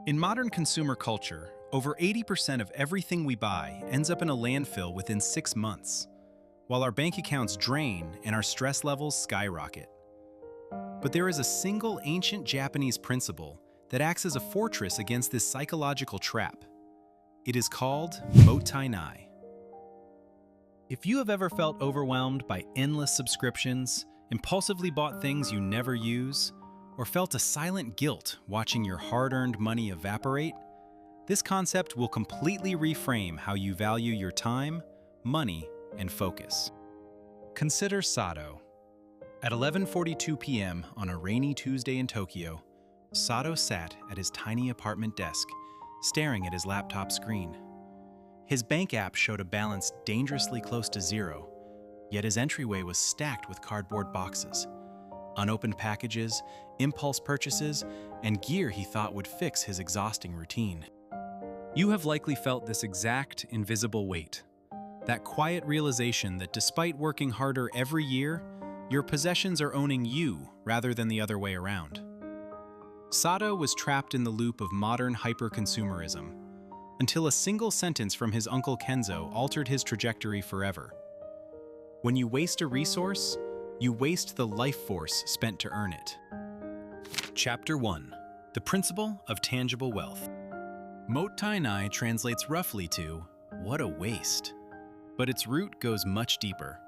In modern consumer culture, over 80% of everything we buy ends up in a landfill within 6 months, while our bank accounts drain and our stress levels skyrocket. But there is a single ancient Japanese principle that acts as a fortress against this psychological trap. It is called Mottainai. If you have ever felt overwhelmed by endless subscriptions, impulsively bought things you never use, or felt a silent guilt watching your hard-earned money evaporate, this concept will completely reframe how you value your time, money, and focus. Consider Sato. At 11:42 p.m. on a rainy Tuesday in Tokyo, Sato sat at his tiny apartment desk, staring at his laptop screen. His bank app showed a balance dangerously close to zero, yet his entryway was stacked with cardboard boxes, unopened packages, impulse purchases, and gear he thought would fix his exhausting routine. You have likely felt this exact invisible weight, that quiet realization that despite working harder every year, your possessions are owning you rather than the other way around. Sato was trapped in the loop of modern hyper-consumerism, until a single sentence from his uncle Kenzo altered his trajectory forever. When you waste a resource, you waste the life force spent to earn it. Chapter 1. The Principle of Tangible Wealth. Mottainai translates roughly to, "What a waste." But its root goes much deeper.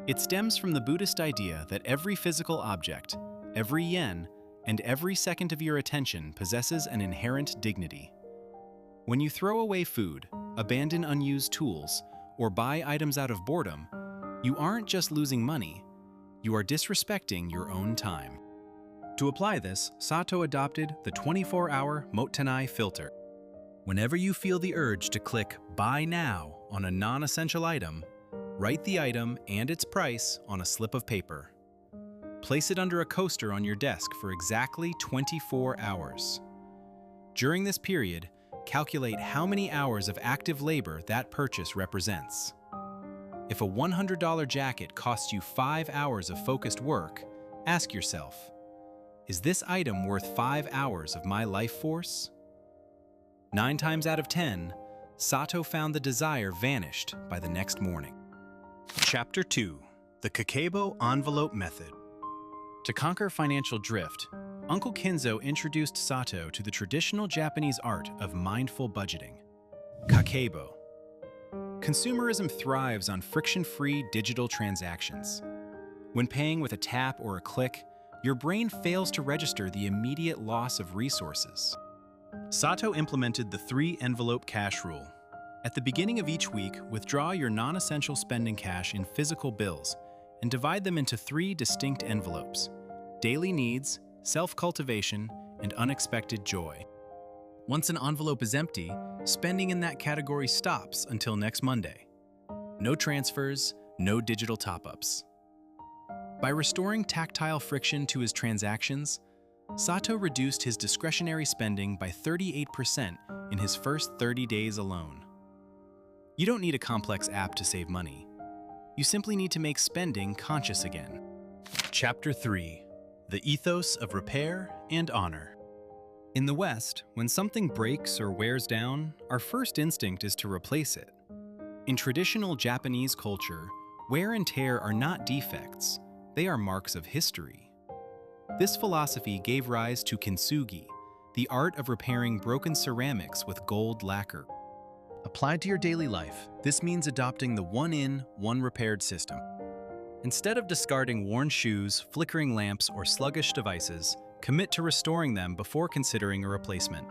It stems from the Buddhist idea that every physical object, every yen, and every second of your attention possesses an inherent dignity. When you throw away food, abandon unused tools, or buy items out of boredom, you aren't just losing money, you are disrespecting your own time. To apply this, Sato adopted the 24-hour Mottainai filter. Whenever you feel the urge to click Buy Now on a non-essential item, write the item and its price on a slip of paper. Place it under a coaster on your desk for exactly 24 hours. During this period, calculate how many hours of active labor that purchase represents. If a $100 jacket costs you 5 hours of focused work, ask yourself, is this item worth 5 hours of my life force? 9 times out of 10, Sato found the desire vanished by the next morning. Chapter 2. The Kakeibo Envelope Method. To conquer financial drift, Uncle Kenzo introduced Sato to the traditional Japanese art of mindful budgeting, Kakeibo. Consumerism thrives on friction-free digital transactions. When paying with a tap or a click, your brain fails to register the immediate loss of resources. Sato implemented the 3-envelope cash rule. At the beginning of each week, withdraw your non-essential spending cash in physical bills and divide them into 3 distinct envelopes: daily needs, self-cultivation, and unexpected joy. Once an envelope is empty, spending in that category stops until next Monday. No transfers, no digital top-ups. By restoring tactile friction to his transactions, Sato reduced his discretionary spending by 38% in his first 30 days alone. You don't need a complex app to save money. You simply need to make spending conscious again. Chapter 3. The Ethos of Repair and Honor. In the West, when something breaks or wears down, our first instinct is to replace it. In traditional Japanese culture, wear and tear are not defects, they are marks of history. This philosophy gave rise to kintsugi, the art of repairing broken ceramics with gold lacquer. Applied to your daily life, this means adopting the one-in, one-repaired system. Instead of discarding worn shoes, flickering lamps, or sluggish devices, commit to restoring them before considering a replacement.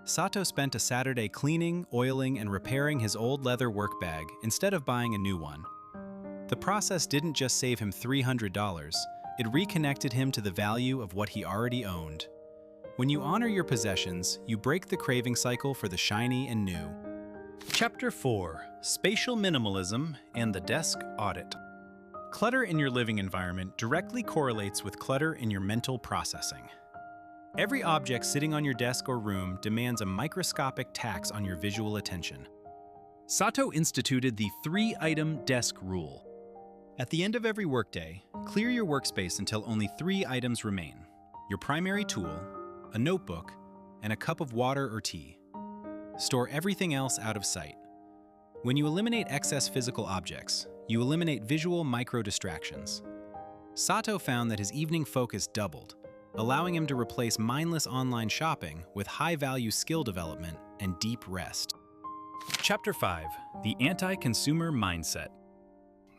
Sato spent a Saturday cleaning, oiling, and repairing his old leather work bag instead of buying a new one. The process didn't just save him $300, it reconnected him to the value of what he already owned. When you honor your possessions, you break the craving cycle for the shiny and new. Chapter 4. Spatial Minimalism and the Desk Audit. Clutter in your living environment directly correlates with clutter in your mental processing. Every object sitting on your desk or room demands a microscopic tax on your visual attention. Sato instituted the 3-item desk rule. At the end of every workday, clear your workspace until only 3 items remain: your primary tool, a notebook, and a cup of water or tea. Store everything else out of sight. When you eliminate excess physical objects, you eliminate visual micro-distractions. Sato found that his evening focus doubled, allowing him to replace mindless online shopping with high-value skill development and deep rest. Chapter 5. The Anti-Consumer Mindset.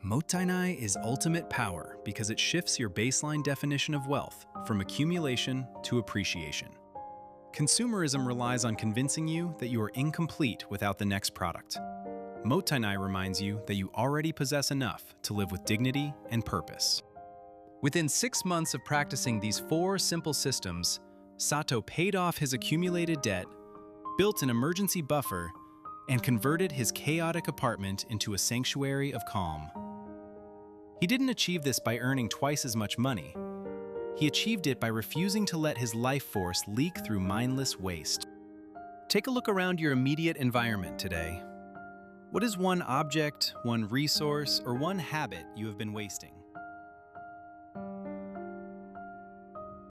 Mottainai is ultimate power because it shifts your baseline definition of wealth from accumulation to appreciation. Consumerism relies on convincing you that you are incomplete without the next product. Mottainai reminds you that you already possess enough to live with dignity and purpose. Within 6 months of practicing these 4 simple systems, Sato paid off his accumulated debt, built an emergency buffer, and converted his chaotic apartment into a sanctuary of calm. He didn't achieve this by earning twice as much money. He achieved it by refusing to let his life force leak through mindless waste. Take a look around your immediate environment today. What is one object, one resource, or one habit you have been wasting?